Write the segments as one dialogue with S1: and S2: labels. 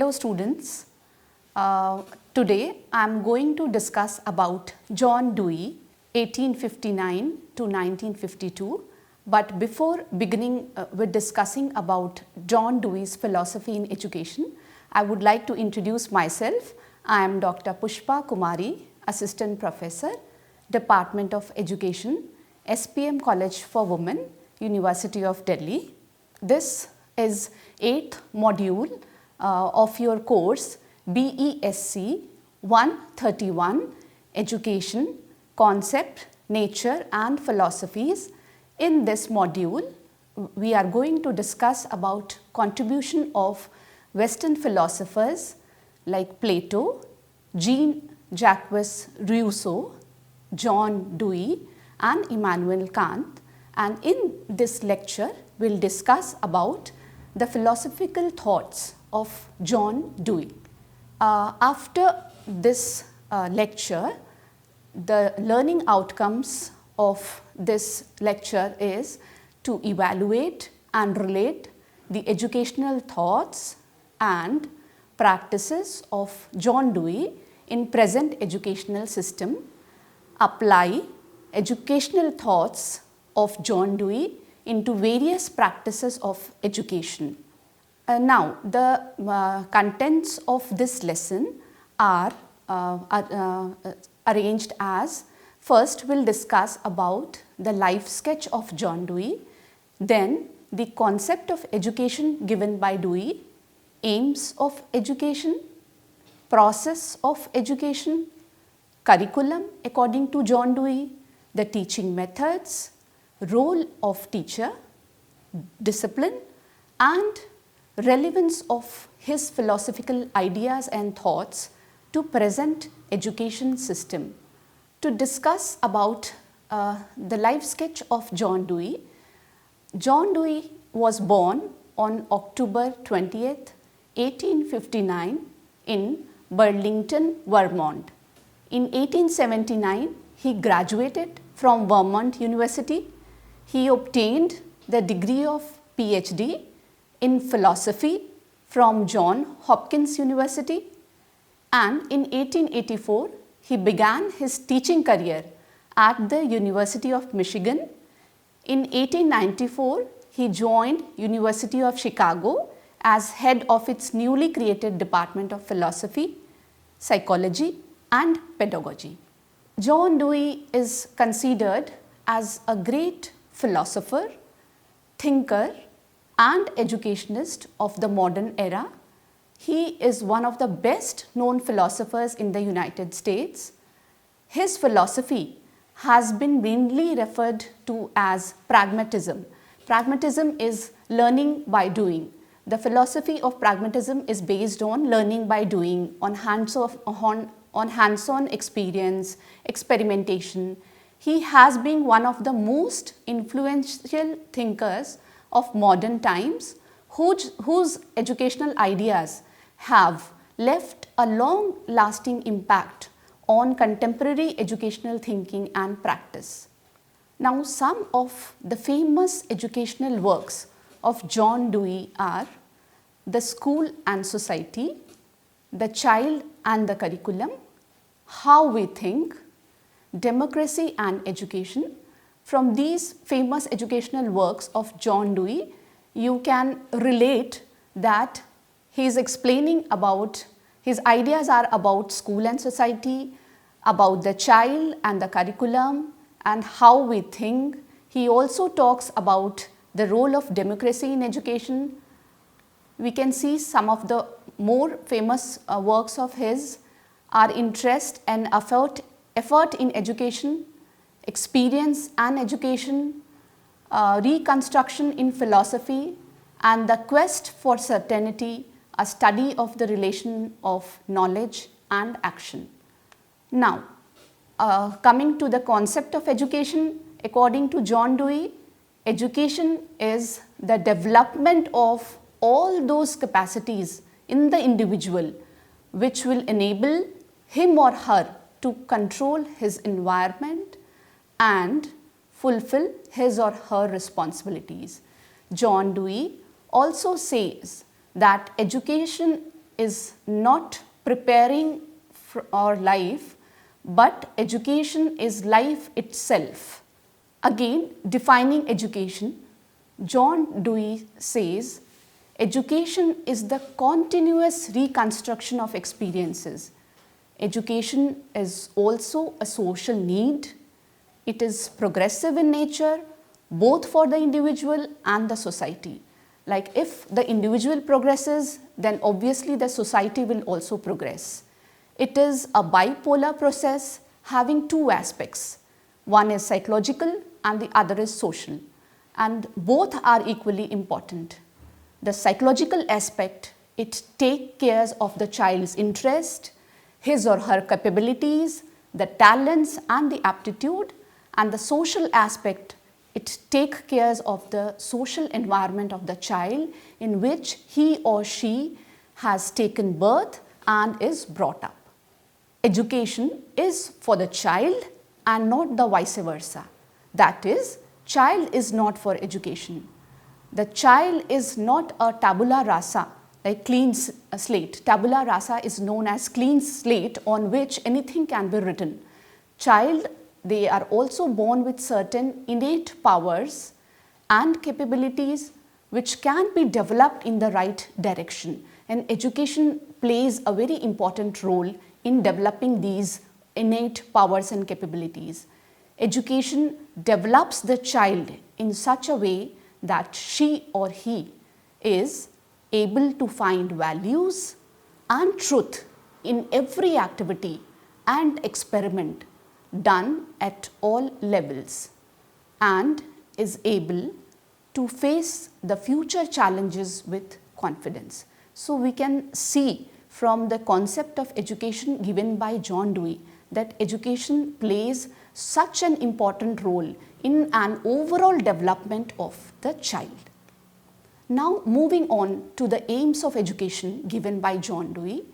S1: Hello students, today I am going to discuss about John Dewey 1859 to 1952, but before beginning with discussing about John Dewey's philosophy in education, I would like to introduce myself. I am Dr. Pushpa Kumari, Assistant Professor, Department of Education, SPM College for Women, University of Delhi. This is 8th module of your course BESc 131 Education, Concept, Nature and Philosophies. In this module, we are going to discuss about contribution of Western philosophers like Plato, Jean-Jacques Rousseau, John Dewey and Immanuel Kant, and in this lecture we will discuss about the philosophical thoughts of John Dewey. After this lecture, the learning outcomes of this lecture is to evaluate and relate the educational thoughts and practices of John Dewey in present educational system, apply educational thoughts of John Dewey into various practices of education. Now, the contents of this lesson are arranged as: first we will discuss about the life sketch of John Dewey, then the concept of education given by Dewey, aims of education, process of education, curriculum according to John Dewey, the teaching methods, role of teacher, discipline and relevance of his philosophical ideas and thoughts to present education system. To discuss about the life sketch of John Dewey, John Dewey was born on October 20th, 1859 in Burlington, Vermont. In 1879, he graduated from Vermont University. He obtained the degree of PhD in philosophy from Johns Hopkins University, and in 1884 he began his teaching career at the University of Michigan. In 1894 he joined University of Chicago as head of its newly created Department of Philosophy, Psychology and Pedagogy. John Dewey is considered as a great philosopher, thinker and educationist of the modern era. He is one of the best known philosophers in the United States. His philosophy has been mainly referred to as pragmatism. Pragmatism is learning by doing. The philosophy of pragmatism is based on learning by doing, on hands-on experience, experimentation. He has been one of the most influential thinkers of modern times, whose educational ideas have left a long-lasting impact on contemporary educational thinking and practice. Now, some of the famous educational works of John Dewey are The School and Society, The Child and the Curriculum, How We Think, Democracy and Education. From these famous educational works of John Dewey, you can relate that he is explaining about, his ideas are about school and society, about the child and the curriculum and how we think. He also talks about the role of democracy in education. We can see some of the more famous works of his are Interest and Effort in Education, Experience and Education, Reconstruction in Philosophy and The Quest for Certainty, a study of the relation of knowledge and action. Now, coming to the concept of education, according to John Dewey, education is the development of all those capacities in the individual which will enable him or her to control his environment and fulfill his or her responsibilities. John Dewey also says that education is not preparing for our life, but education is life itself. Again, defining education, John Dewey says, education is the continuous reconstruction of experiences. Education is also a social need. It is progressive in nature, both for the individual and the society. Like if the individual progresses, then obviously the society will also progress. It is a bipolar process having two aspects. One is psychological and the other is social, and both are equally important. The psychological aspect, it takes care of the child's interest, his or her capabilities, the talents and the aptitude, and the social aspect, it takes care of the social environment of the child in which he or she has taken birth and is brought up. Education is for the child and not the vice versa. That is, child is not for education. The child is not a tabula rasa, like clean slate. Tabula rasa is known as clean slate on which anything can be written. Child, they are also born with certain innate powers and capabilities which can be developed in the right direction, and education plays a very important role in developing these innate powers and capabilities. Education develops the child in such a way that she or he is able to find values and truth in every activity and experiment done at all levels, and is able to face the future challenges with confidence. So we can see from the concept of education given by John Dewey that education plays such an important role in an overall development of the child. Now moving on to the aims of education given by John Dewey.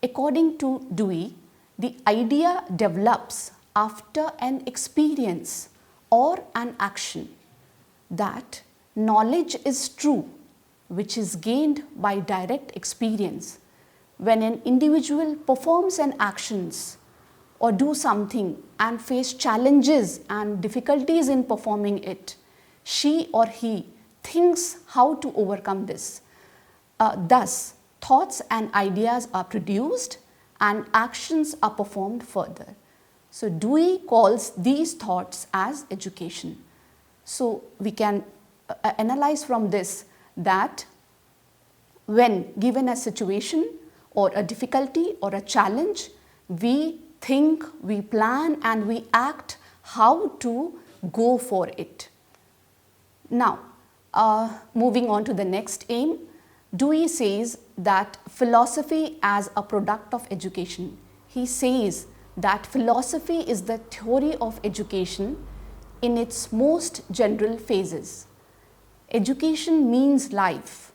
S1: According to Dewey, the idea develops after an experience or an action that knowledge is true, which is gained by direct experience. When an individual performs an actions or do something and face challenges and difficulties in performing it, she or he thinks how to overcome this. Thus, thoughts and ideas are produced and actions are performed further. So Dewey calls these thoughts as education. So we can analyze from this that when given a situation or a difficulty or a challenge, we think, we plan and we act how to go for it. Now, moving on to the next aim, Dewey says that philosophy as a product of education. He says that philosophy is the theory of education in its most general phases. Education means life.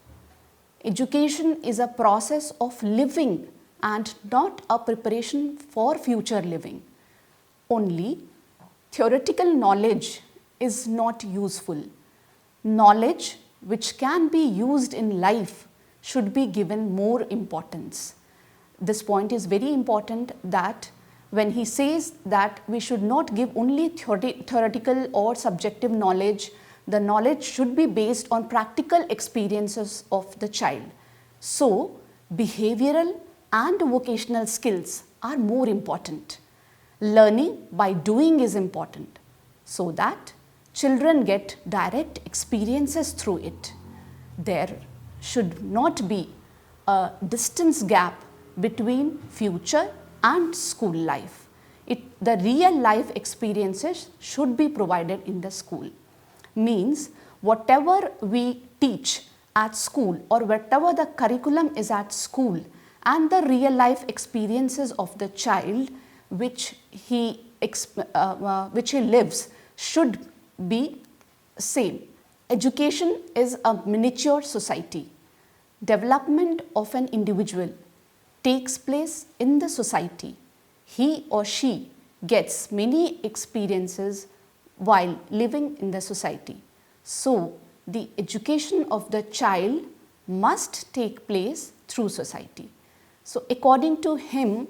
S1: Education is a process of living and not a preparation for future living. Only theoretical knowledge is not useful. Knowledge which can be used in life should be given more importance. This point is very important, that when he says that we should not give only theoretical or subjective knowledge, the knowledge should be based on practical experiences of the child. So, behavioral and vocational skills are more important. Learning by doing is important so that children get direct experiences through it. There should not be a distance gap between future and school life. The real life experiences should be provided in the school. Means whatever we teach at school or whatever the curriculum is at school and the real life experiences of the child which he lives should be same. Education is a miniature society. Development of an individual takes place in the society. He or she gets many experiences while living in the society. So, the education of the child must take place through society. So according to him,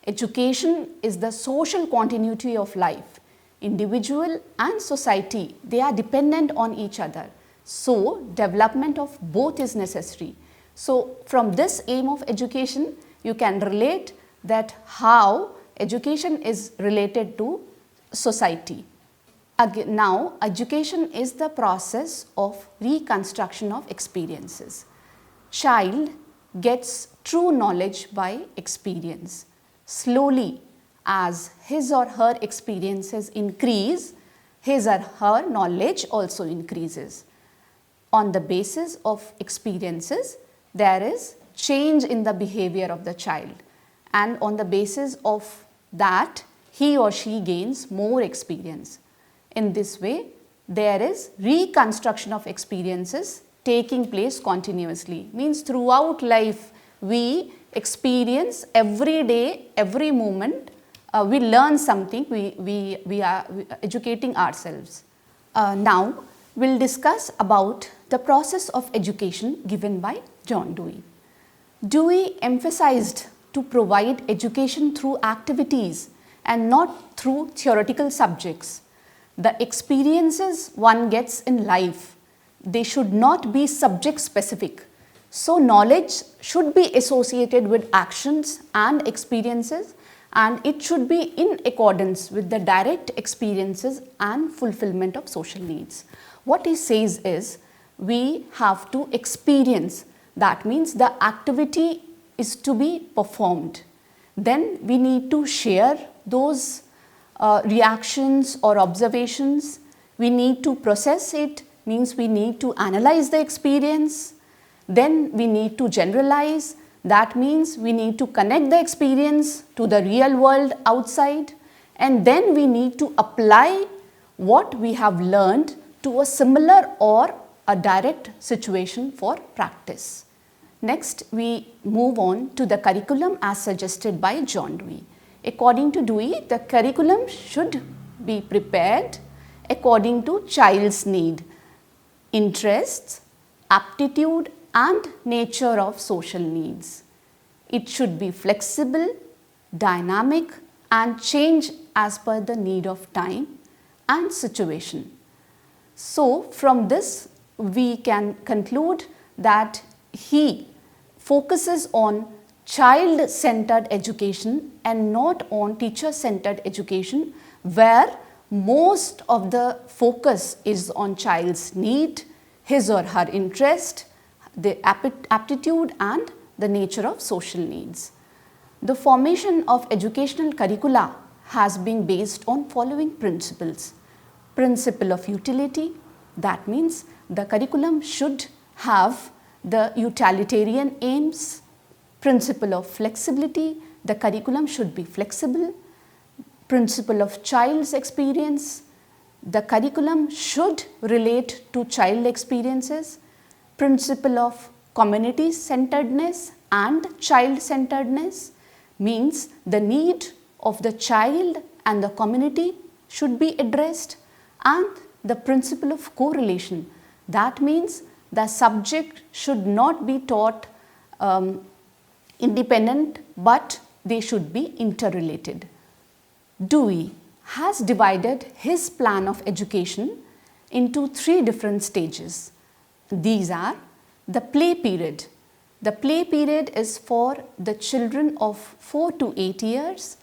S1: education is the social continuity of life. Individual and society, they are dependent on each other. So development of both is necessary. So from this aim of education, you can relate that how education is related to society. Again, now education is the process of reconstruction of experiences. Child gets true knowledge by experience. Slowly, as his or her experiences increase, his or her knowledge also increases. On the basis of experiences, there is change in the behavior of the child, and on the basis of that, he or she gains more experience. In this way, there is reconstruction of experiences taking place continuously. Means throughout life, we experience every day, every moment, we learn something, we are educating ourselves. Now, we will discuss about the process of education given by John Dewey. Dewey emphasized to provide education through activities and not through theoretical subjects. The experiences one gets in life, they should not be subject specific. So knowledge should be associated with actions and experiences, and it should be in accordance with the direct experiences and fulfillment of social needs. What he says is, we have to experience. That means the activity is to be performed. Then we need to share those reactions or observations. We need to process it, means we need to analyze the experience. Then we need to generalize. That means we need to connect the experience to the real world outside. And then we need to apply what we have learned to a similar or a direct situation for practice. Next, we move on to the curriculum as suggested by John Dewey. According to Dewey, the curriculum should be prepared according to child's need, interests, aptitude and nature of social needs. It should be flexible, dynamic and change as per the need of time and situation. So, from this we can conclude that he focuses on child-centered education and not on teacher-centered education, where most of the focus is on child's need, his or her interest, the aptitude and the nature of social needs. The formation of educational curricula has been based on following principles. Principle of utility, that means the curriculum should have the utilitarian aims. Principle of flexibility, the curriculum should be flexible. Principle of child's experience, the curriculum should relate to child experiences. Principle of community centeredness and child centeredness, means the need of the child and the community should be addressed. And the principle of correlation, that means the subject should not be taught independent, but they should be interrelated. Dewey has divided his plan of education into 3 different stages. These are the play period. The play period is for the children of 4 to 8 years,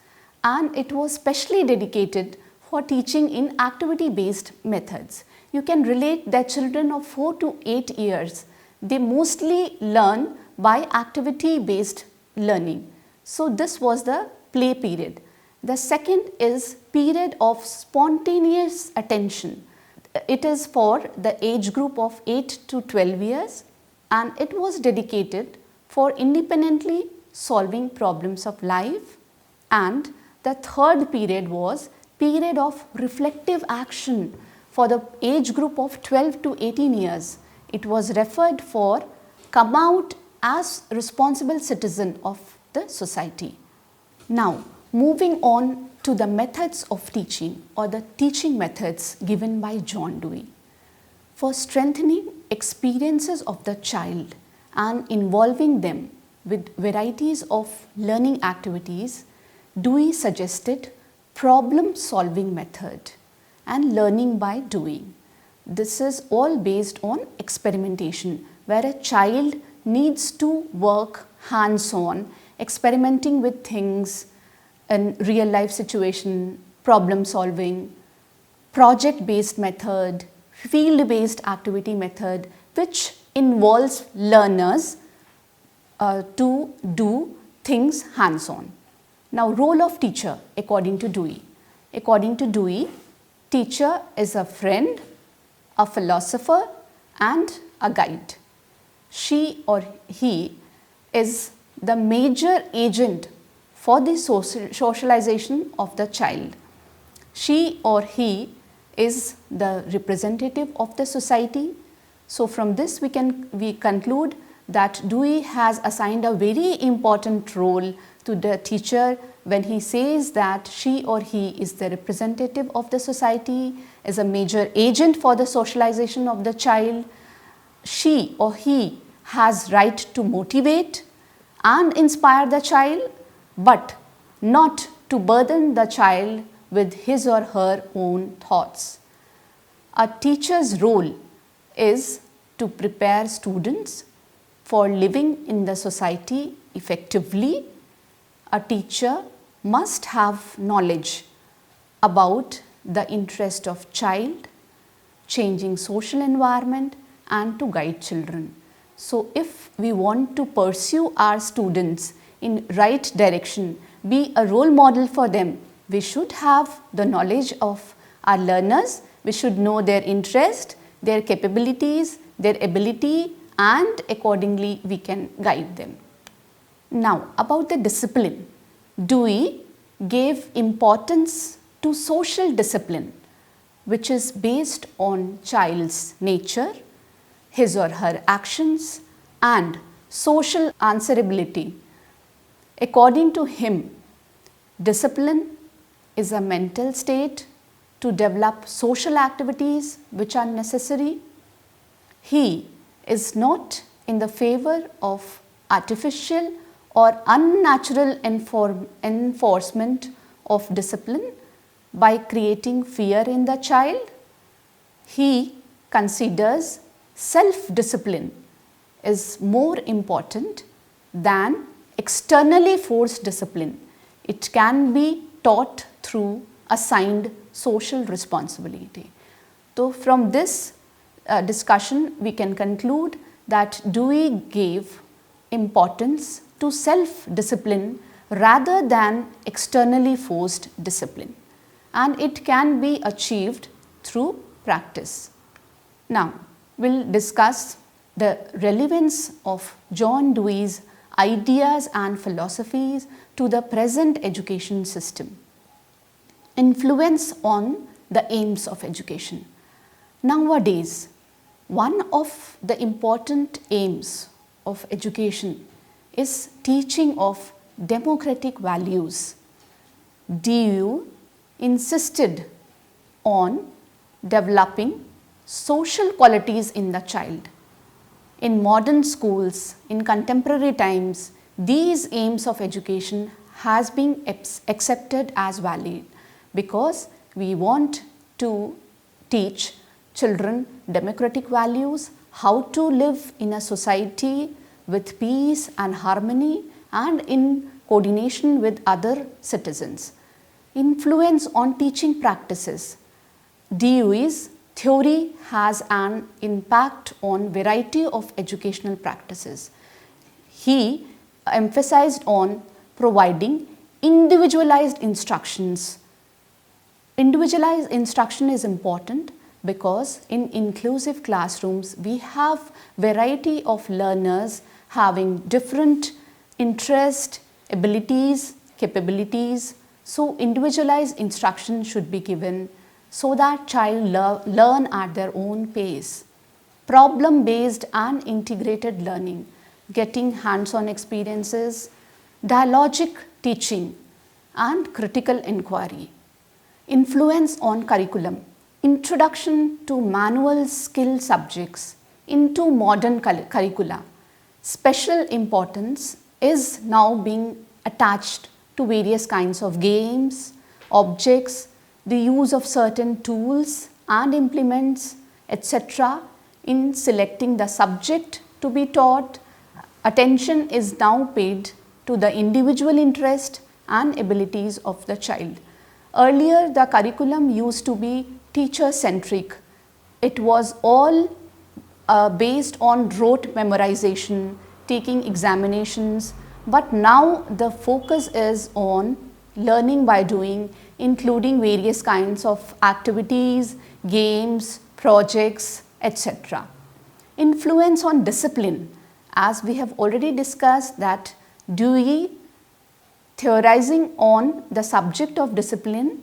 S1: and it was specially dedicated for teaching in activity-based methods. You can relate that children of 4 to 8 years, they mostly learn by activity-based learning. So this was the play period. The second is period of spontaneous attention. It is for the age group of 8 to 12 years, and it was dedicated for independently solving problems of life. And the third period was period of reflective action for the age group of 12 to 18 years. It was referred for come out as responsible citizen of the society. Now, moving on to the methods of teaching or the teaching methods given by John Dewey. For strengthening experiences of the child and involving them with varieties of learning activities, Dewey suggested problem solving method and learning by doing. This is all based on experimentation, where a child needs to work hands-on, experimenting with things in real life situation, problem solving, project based method, field based activity method, which involves learners to do things hands-on. Now, role of teacher according to Dewey. According to Dewey, teacher is a friend, a philosopher and a guide. She or he is the major agent for the socialization of the child. She or he is the representative of the society. So from this we conclude that Dewey has assigned a very important role to the teacher when he says that she or he is the representative of the society, is a major agent for the socialization of the child. She or he has right to motivate and inspire the child, but not to burden the child with his or her own thoughts. A teacher's role is to prepare students for living in the society effectively. A teacher must have knowledge about the interest of child, changing social environment and to guide children. So if we want to pursue our students in right direction, be a role model for them, we should have the knowledge of our learners, we should know their interest, their capabilities, their ability, and accordingly we can guide them. Now about the discipline, Dewey gave importance to social discipline, which is based on child's nature, his or her actions and social answerability. According to him, discipline is a mental state to develop social activities which are necessary. He is not in the favor of artificial or unnatural enforcement of discipline by creating fear in the child. He considers self-discipline is more important than externally forced discipline. It can be taught through assigned social responsibility. So from this discussion we can conclude that Dewey gave importance to self-discipline rather than externally forced discipline, and it can be achieved through practice. Now we will discuss the relevance of John Dewey's ideas and philosophies to the present education system. Influence on the aims of education. Nowadays, one of the important aims of education is teaching of democratic values. Dewey insisted on developing social qualities in the child. In modern schools, in contemporary times, these aims of education has been accepted as valid because we want to teach children democratic values, how to live in a society with peace and harmony and in coordination with other citizens. Influence on teaching practices. Dewey's theory has an impact on variety of educational practices. He emphasized on providing individualized instructions. Individualized instruction is important because in inclusive classrooms we have variety of learners having different interest, abilities, capabilities. So individualized instruction should be given so that child learn at their own pace. Problem based and integrated learning, getting hands-on experiences, dialogic teaching and critical inquiry. Influence on curriculum, introduction to manual skill subjects into modern curricula. Special importance is now being attached to various kinds of games, objects, the use of certain tools and implements, etc. In selecting the subject to be taught, attention is now paid to the individual interest and abilities of the child. Earlier, the curriculum used to be teacher centric. It was all based on rote memorization, taking examinations, but now the focus is on learning by doing, including various kinds of activities, games, projects, etc. Influence on discipline, as we have already discussed that Dewey theorizing on the subject of discipline,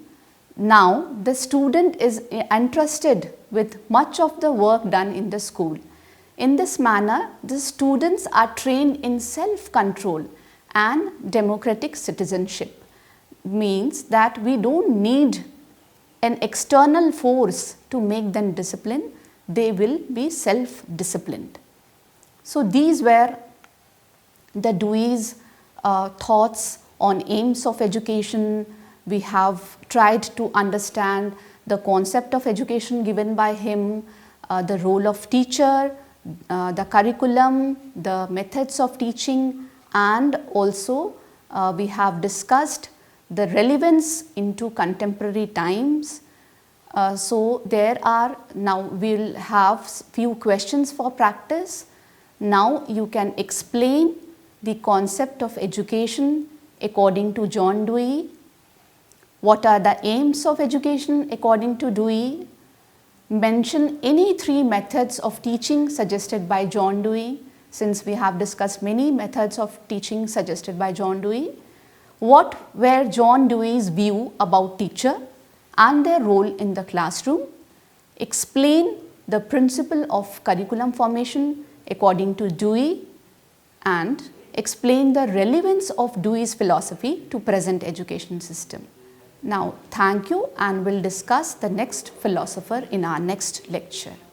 S1: now the student is entrusted with much of the work done in the school. In this manner, the students are trained in self-control and democratic citizenship. Means that we don't need an external force to make them disciplined, they will be self-disciplined. So these were the Dewey's thoughts on aims of education. We have tried to understand the concept of education given by him, the role of teacher, the curriculum, the methods of teaching, and also we have discussed the relevance into contemporary times. So there are now we will have few questions for practice. Now you can explain the concept of education according to John Dewey. What are the aims of education according to Dewey? Mention any 3 methods of teaching suggested by John Dewey, since we have discussed many methods of teaching suggested by John Dewey. What were John Dewey's view about teacher and their role in the classroom? Explain the principle of curriculum formation according to Dewey, and explain the relevance of Dewey's philosophy to present education system. Now, thank you, and we'll discuss the next philosopher in our next lecture.